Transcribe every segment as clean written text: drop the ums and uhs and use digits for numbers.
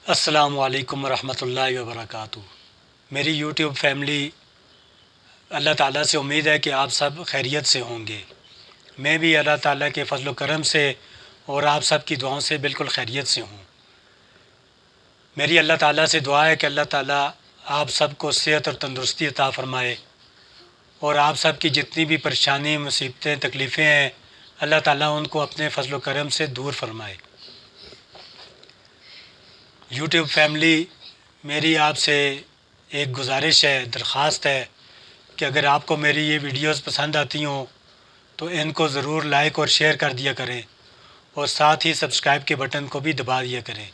السلام علیکم ورحمۃ اللہ وبرکاتہ۔ میری یوٹیوب فیملی، اللہ تعالیٰ سے امید ہے کہ آپ سب خیریت سے ہوں گے۔ میں بھی اللہ تعالیٰ کے فضل و کرم سے اور آپ سب کی دعاؤں سے بالکل خیریت سے ہوں۔ میری اللہ تعالیٰ سے دعا ہے کہ اللہ تعالیٰ آپ سب کو صحت اور تندرستی عطا فرمائے، اور آپ سب کی جتنی بھی پریشانی، مصیبتیں، تکلیفیں ہیں، اللہ تعالیٰ ان کو اپنے فضل و کرم سے دور فرمائے۔ یوٹیوب فیملی، میری آپ سے ایک گزارش ہے، درخواست ہے کہ اگر آپ کو میری یہ ویڈیوز پسند آتی ہوں تو ان کو ضرور لائک اور شیئر کر دیا کریں، اور ساتھ ہی سبسکرائب کے بٹن کو بھی دبا دیا کریں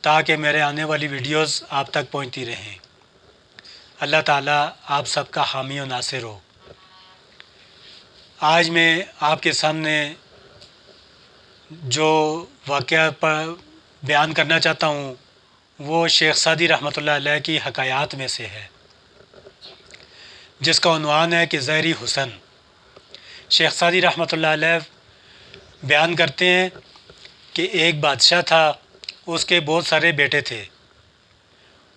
تاکہ میرے آنے والی ویڈیوز آپ تک پہنچتی رہیں۔ اللہ تعالیٰ آپ سب کا حامی و ناصر ہو۔ آج میں آپ کے سامنے جو واقعہ بیان کرنا چاہتا ہوں وہ شیخ سعدی رحمۃ اللہ علیہ کی حکایات میں سے ہے، جس کا عنوان ہے کہ ظاہری حسن۔ شیخ سعدی رحمۃ اللہ علیہ بیان کرتے ہیں کہ ایک بادشاہ تھا، اس کے بہت سارے بیٹے تھے،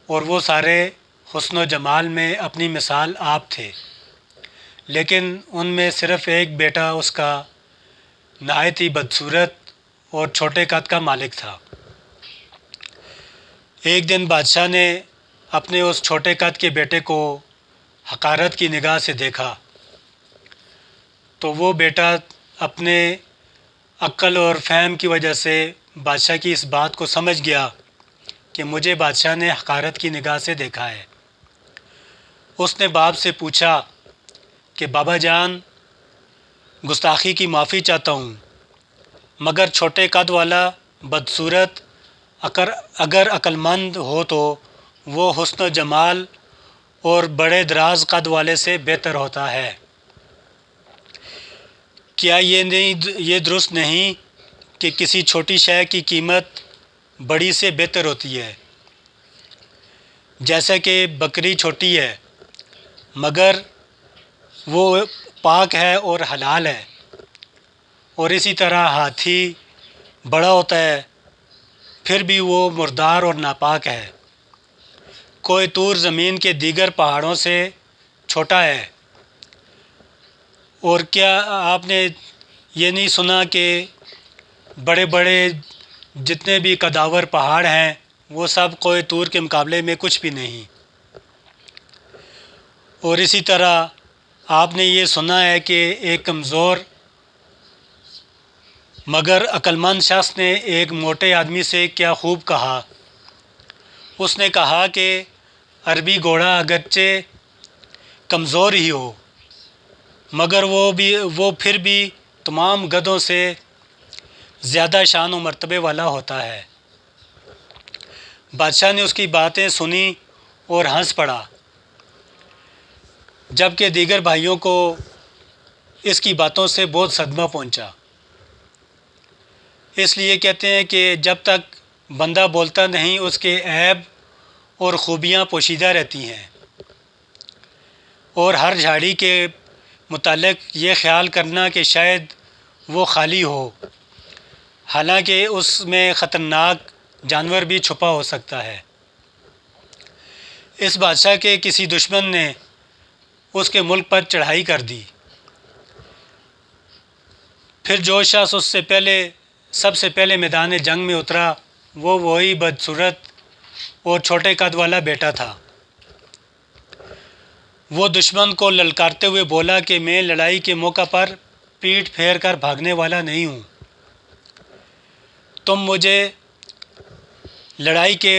اور وہ سارے حسن و جمال میں اپنی مثال آپ تھے، لیکن ان میں صرف ایک بیٹا اس کا نہایت ہی بدصورت اور چھوٹے قد کا مالک تھا۔ ایک دن بادشاہ نے اپنے اس چھوٹے قد کے بیٹے کو حقارت کی نگاہ سے دیکھا، تو وہ بیٹا اپنے عقل اور فہم کی وجہ سے بادشاہ کی اس بات کو سمجھ گیا کہ مجھے بادشاہ نے حقارت کی نگاہ سے دیکھا ہے۔ اس نے باپ سے پوچھا کہ بابا جان، گستاخی کی معافی چاہتا ہوں، مگر چھوٹے قد والا بدصورت اگر عقل مند ہو تو وہ حسن و جمال اور بڑے دراز قد والے سے بہتر ہوتا ہے۔ کیا یہ درست نہیں کہ کسی چھوٹی شے کی قیمت بڑی سے بہتر ہوتی ہے؟ جیسا کہ بکری چھوٹی ہے مگر وہ پاک ہے اور حلال ہے، اور اسی طرح ہاتھی بڑا ہوتا ہے پھر بھی وہ مردار اور ناپاک ہے۔ کوہ طور زمین کے دیگر پہاڑوں سے چھوٹا ہے، اور کیا آپ نے یہ نہیں سنا کہ بڑے بڑے جتنے بھی قداور پہاڑ ہیں وہ سب کوہ طور کے مقابلے میں کچھ بھی نہیں؟ اور اسی طرح آپ نے یہ سنا ہے کہ ایک کمزور مگر عقلمند شخص نے ایک موٹے آدمی سے کیا خوب کہا۔ اس نے کہا کہ عربی گھوڑا اگرچہ کمزور ہی ہو مگر وہ پھر بھی تمام گدھوں سے زیادہ شان و مرتبے والا ہوتا ہے۔ بادشاہ نے اس کی باتیں سنی اور ہنس پڑا، جبکہ دیگر بھائیوں کو اس کی باتوں سے بہت صدمہ پہنچا۔ اس لیے کہتے ہیں کہ جب تک بندہ بولتا نہیں اس کے عیب اور خوبیاں پوشیدہ رہتی ہیں، اور ہر جھاڑی کے متعلق یہ خیال کرنا کہ شاید وہ خالی ہو، حالانکہ اس میں خطرناک جانور بھی چھپا ہو سکتا ہے۔ اس بادشاہ کے کسی دشمن نے اس کے ملک پر چڑھائی کر دی، پھر جو شخص اس سے سب سے پہلے میدان جنگ میں اترا وہ وہی بدصورت اور چھوٹے قد والا بیٹا تھا۔ وہ دشمن کو للکارتے ہوئے بولا کہ میں لڑائی کے موقع پر پیٹھ پھیر کر بھاگنے والا نہیں ہوں، تم مجھے لڑائی کے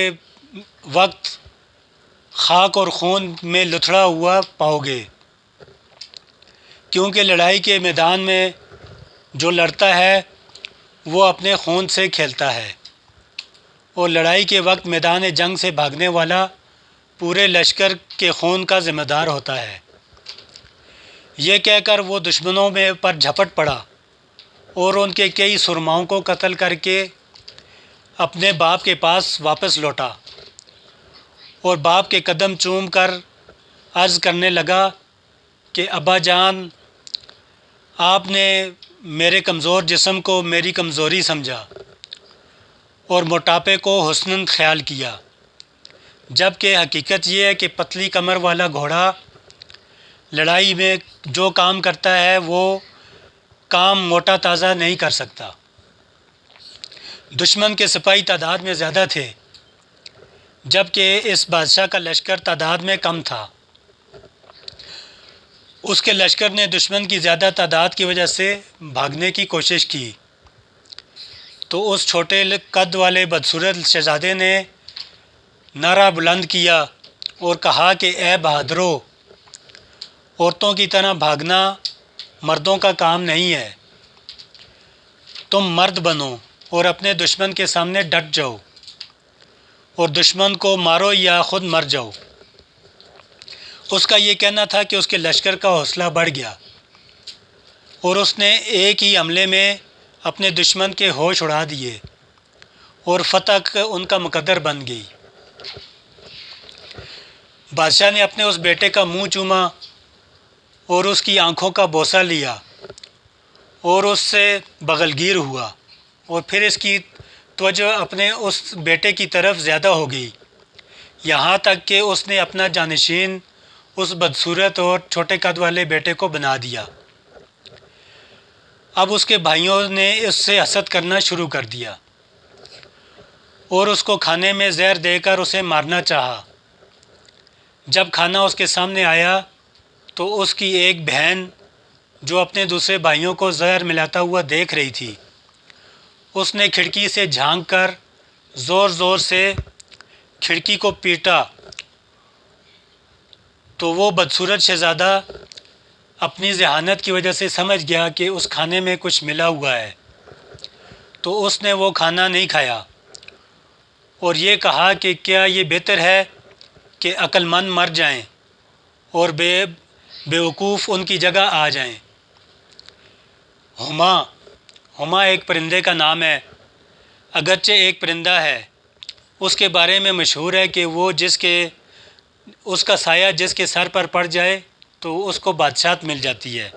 وقت خاک اور خون میں لتھڑا ہوا پاؤ گے، کیونکہ لڑائی کے میدان میں جو لڑتا ہے وہ اپنے خون سے کھیلتا ہے، اور لڑائی کے وقت میدان جنگ سے بھاگنے والا پورے لشکر کے خون کا ذمہ دار ہوتا ہے۔ یہ کہہ کر وہ دشمنوں پر جھپٹ پڑا اور ان کے کئی سرماؤں کو قتل کر کے اپنے باپ کے پاس واپس لوٹا، اور باپ کے قدم چوم کر عرض کرنے لگا کہ ابا جان، آپ نے میرے کمزور جسم کو میری کمزوری سمجھا اور موٹاپے کو حسناً خیال کیا، جبکہ حقیقت یہ ہے کہ پتلی کمر والا گھوڑا لڑائی میں جو کام کرتا ہے وہ کام موٹا تازہ نہیں کر سکتا۔ دشمن کے سپاہی تعداد میں زیادہ تھے، جبکہ اس بادشاہ کا لشکر تعداد میں کم تھا۔ اس کے لشکر نے دشمن کی زیادہ تعداد کی وجہ سے بھاگنے کی کوشش کی، تو اس چھوٹے قد والے بدصورت شہزادے نے نعرہ بلند کیا اور کہا کہ اے بہادرو، عورتوں کی طرح بھاگنا مردوں کا کام نہیں ہے، تم مرد بنو اور اپنے دشمن کے سامنے ڈٹ جاؤ اور دشمن کو مارو یا خود مر جاؤ۔ اس کا یہ کہنا تھا کہ اس کے لشکر کا حوصلہ بڑھ گیا اور اس نے ایک ہی حملے میں اپنے دشمن کے ہوش اڑا دیے اور فتح ان کا مقدر بن گئی۔ بادشاہ نے اپنے اس بیٹے کا منہ چوما اور اس کی آنکھوں کا بوسہ لیا اور اس سے بغلگیر ہوا، اور پھر اس کی توجہ اپنے اس بیٹے کی طرف زیادہ ہو گئی، یہاں تک کہ اس نے اپنا جانشین اس بدصورت اور چھوٹے قد والے بیٹے کو بنا دیا۔ اب اس کے بھائیوں نے اس سے حسد کرنا شروع کر دیا اور اس کو کھانے میں زہر دے کر اسے مارنا چاہا۔ جب کھانا اس کے سامنے آیا تو اس کی ایک بہن جو اپنے دوسرے بھائیوں کو زہر ملاتا ہوا دیکھ رہی تھی، اس نے کھڑکی سے جھانک کر زور زور سے کھڑکی کو پیٹا، تو وہ بدصورت شہزادہ اپنی ذہانت کی وجہ سے سمجھ گیا کہ اس کھانے میں کچھ ملا ہوا ہے، تو اس نے وہ کھانا نہیں کھایا اور یہ کہا کہ کیا یہ بہتر ہے کہ عقل مند مر جائیں اور بیوقوف ان کی جگہ آ جائیں۔ ہما ایک پرندے کا نام ہے، اگرچہ ایک پرندہ ہے، اس کے بارے میں مشہور ہے کہ وہ اس کا سایہ جس کے سر پر پڑ جائے تو اس کو بادشاہت مل جاتی ہے۔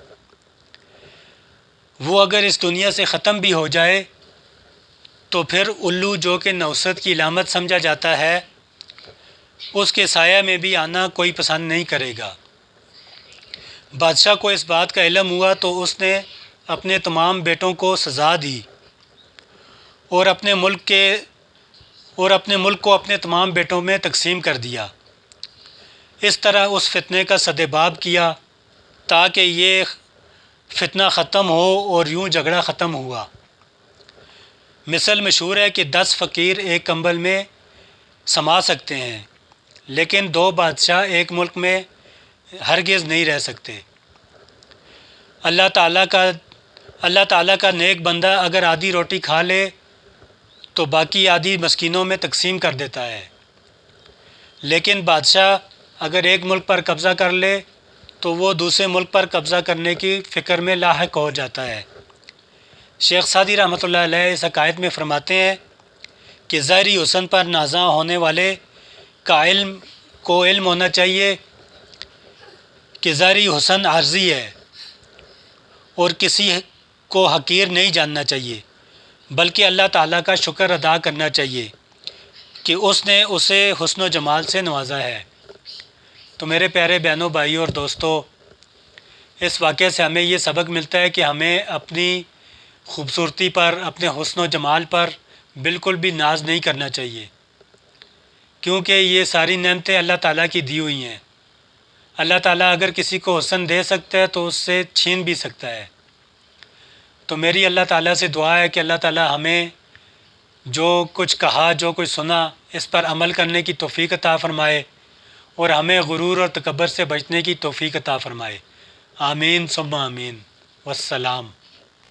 وہ اگر اس دنیا سے ختم بھی ہو جائے تو پھر الو جو کہ نوست کی علامت سمجھا جاتا ہے، اس کے سایہ میں بھی آنا کوئی پسند نہیں کرے گا۔ بادشاہ کو اس بات کا علم ہوا تو اس نے اپنے تمام بیٹوں کو سزا دی اور اپنے ملک کو اپنے تمام بیٹوں میں تقسیم کر دیا۔ اس طرح اس فتنے کا سدباب کیا تاکہ یہ فتنہ ختم ہو، اور یوں جھگڑا ختم ہوا۔ مثل مشہور ہے کہ 10 فقیر ایک کمبل میں سما سکتے ہیں، لیکن 2 بادشاہ ایک ملک میں ہرگز نہیں رہ سکتے۔ اللہ تعالیٰ کا نیک بندہ اگر آدھی روٹی کھا لے تو باقی آدھی مسکینوں میں تقسیم کر دیتا ہے، لیکن بادشاہ اگر ایک ملک پر قبضہ کر لے تو وہ دوسرے ملک پر قبضہ کرنے کی فکر میں لاحق ہو جاتا ہے۔ شیخ سعدی رحمۃ اللہ علیہ اس عقائد میں فرماتے ہیں کہ ظاہری حسن پر نازاں ہونے والے کو علم ہونا چاہیے کہ ظاہری حسن عارضی ہے، اور کسی کو حقیر نہیں جاننا چاہیے، بلکہ اللہ تعالیٰ کا شکر ادا کرنا چاہیے کہ اس نے اسے حسن و جمال سے نوازا ہے۔ تو میرے پیارے بہنوں، بھائیوں اور دوستو، اس واقعے سے ہمیں یہ سبق ملتا ہے کہ ہمیں اپنی خوبصورتی پر، اپنے حسن و جمال پر بالکل بھی ناز نہیں کرنا چاہیے، کیونکہ یہ ساری نعمتیں اللہ تعالیٰ کی دی ہوئی ہیں۔ اللہ تعالیٰ اگر کسی کو حسن دے سکتا ہے تو اس سے چھین بھی سکتا ہے۔ تو میری اللہ تعالیٰ سے دعا ہے کہ اللہ تعالیٰ ہمیں جو کچھ کہا، جو کچھ سنا، اس پر عمل کرنے کی توفیق عطا فرمائے، اور ہمیں غرور اور تکبر سے بچنے کی توفیق عطا فرمائے۔ آمین ثم آمین، والسلام۔